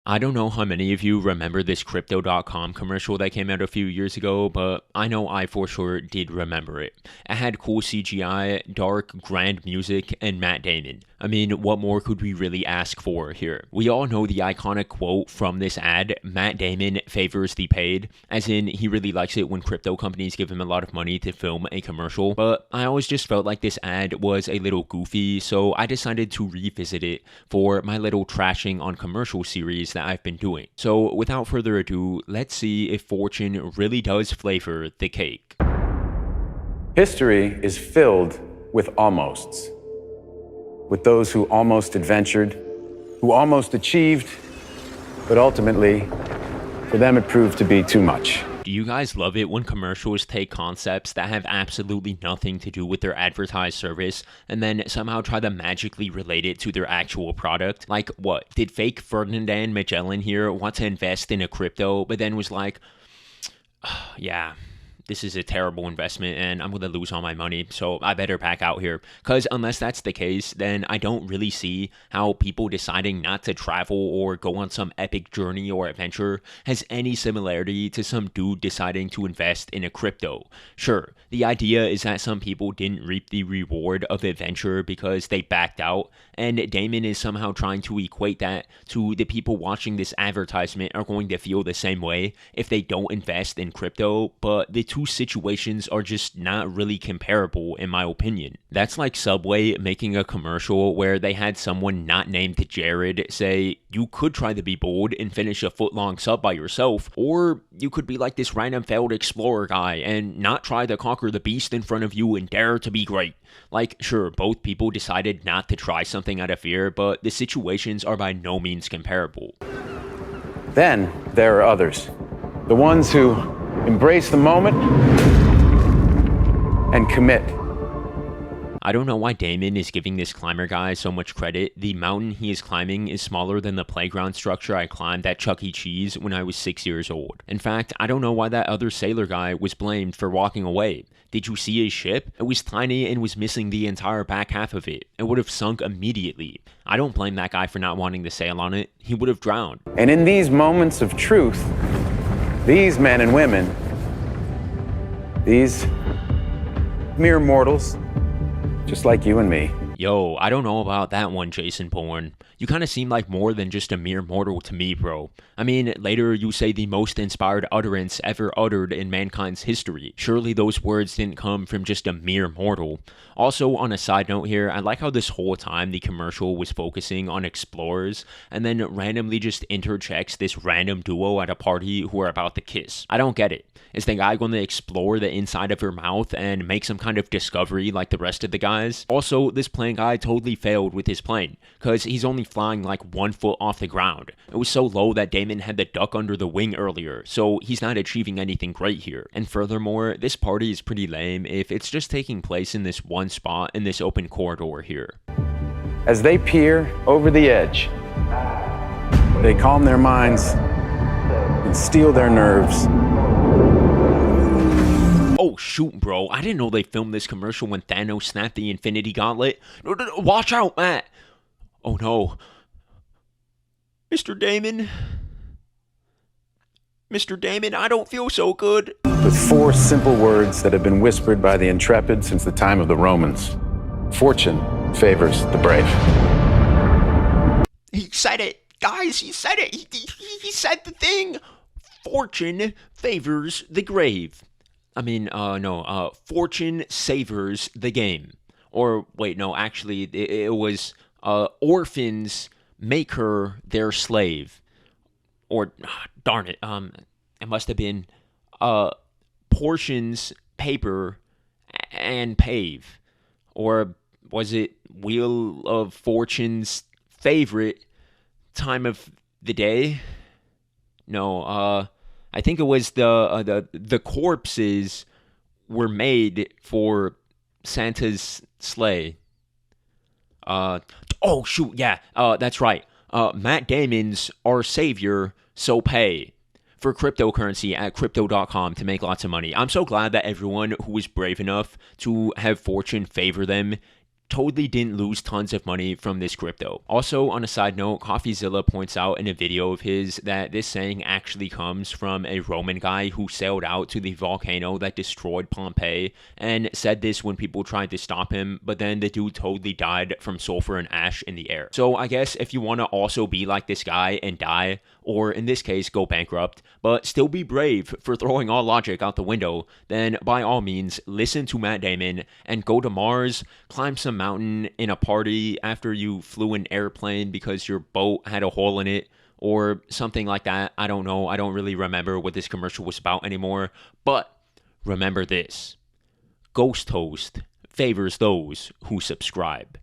I don't know how many of you remember this Crypto.com commercial that came out a few years ago, but I know I for sure did remember it. It had cool CGI, dark, grand music, and Matt Damon. I mean, what more could we really ask for here? We all know the iconic quote from this ad: Matt Damon favors the paid, as in he really likes it when crypto companies give him a lot of money to film a commercial. But I always just felt like this ad was a little goofy, so I decided to revisit it for my little trashing on commercial series that I've been doing. So without further ado, let's see if fortune really does flavor the cake. History is filled with almosts, with those who almost adventured, who almost achieved, but ultimately, for them it proved to be too much. Do you guys love it when commercials take concepts that have absolutely nothing to do with their advertised service and then somehow try to magically relate it to their actual product? Like, what? Did fake Ferdinand Magellan here want to invest in a crypto, but then was like, yeah, this is a terrible investment and I'm going to lose all my money, so I better back out here? Because unless that's the case, then I don't really see how people deciding not to travel or go on some epic journey or adventure has any similarity to some dude deciding to invest in a crypto. Sure, the idea is that some people didn't reap the reward of adventure because they backed out, and Damon is somehow trying to equate that to the people watching this advertisement are going to feel the same way if they don't invest in crypto, but the two situations are just not really comparable in my opinion. That's like Subway making a commercial where they had someone not named Jared say, you could try to be bold and finish a foot-long sub by yourself, or you could be like this random failed explorer guy and not try to conquer the beast in front of you and dare to be great. Like, sure, both people decided not to try something out of fear, but the situations are by no means comparable. Then there are others, the ones who embrace the moment and commit. I don't know why Damon is giving this climber guy so much credit. The mountain he is climbing is smaller than the playground structure I climbed at Chuck E. Cheese when I was 6 years old. In fact, I don't know why that other sailor guy was blamed for walking away. Did you see his ship? It was tiny and was missing the entire back half of it. It would have sunk immediately. I don't blame that guy for not wanting to sail on it. He would have drowned. And in these moments of truth, these men and women, these mere mortals, just like you and me. Yo, I don't know about that one, Jason Bourne. You kind of seem like more than just a mere mortal to me, bro. I mean, later you say the most inspired utterance ever uttered in mankind's history. Surely those words didn't come from just a mere mortal. Also, on a side note here, I like how this whole time the commercial was focusing on explorers and then randomly just interjects this random duo at a party who are about to kiss. I don't get it. Is the guy going to explore the inside of her mouth and make some kind of discovery like the rest of the guys? Also, this plane guy totally failed with his plane, because he's only flying like 1 foot off the ground. It was so low that Damon had to duck under the wing earlier, so he's not achieving anything great here. And furthermore, this party is pretty lame if it's just taking place in this one spot in this open corridor here. As they peer over the edge, they calm their minds and steel their nerves. Oh shoot, bro, I didn't know they filmed this commercial when Thanos snapped the Infinity Gauntlet. No, watch out, Matt! Oh no. Mr. Damon? Mr. Damon, I don't feel so good. With 4 simple words that have been whispered by the intrepid since the time of the Romans. Fortune favors the brave. He said it. Guys, he said it. He said the thing. Fortune favors the grave. Fortune savors the game. Or, wait, no, actually, it was orphans make her their slave. Or, darn it, it must have been portions, paper, and pave. Or was it Wheel of Fortune's favorite time of the day? No, I think it was the corpses were made for Santa's sleigh. Oh shoot, yeah, that's right. Matt Damon's Our Savior, so pay for cryptocurrency at crypto.com to make lots of money. I'm so glad that everyone who was brave enough to have fortune favor them totally didn't lose tons of money from this crypto. Also, on a side note, CoffeeZilla points out in a video of his that this saying actually comes from a Roman guy who sailed out to the volcano that destroyed Pompeii and said this when people tried to stop him, but then the dude totally died from sulfur and ash in the air. So I guess if you want to also be like this guy and die, or in this case go bankrupt, but still be brave for throwing all logic out the window, then by all means listen to Matt Damon and go to Mars, climb some mountain in a party after you flew an airplane because your boat had a hole in it or something like that. I don't know. I don't really remember what this commercial was about anymore. But remember this: Ghost Toast favors those who subscribe.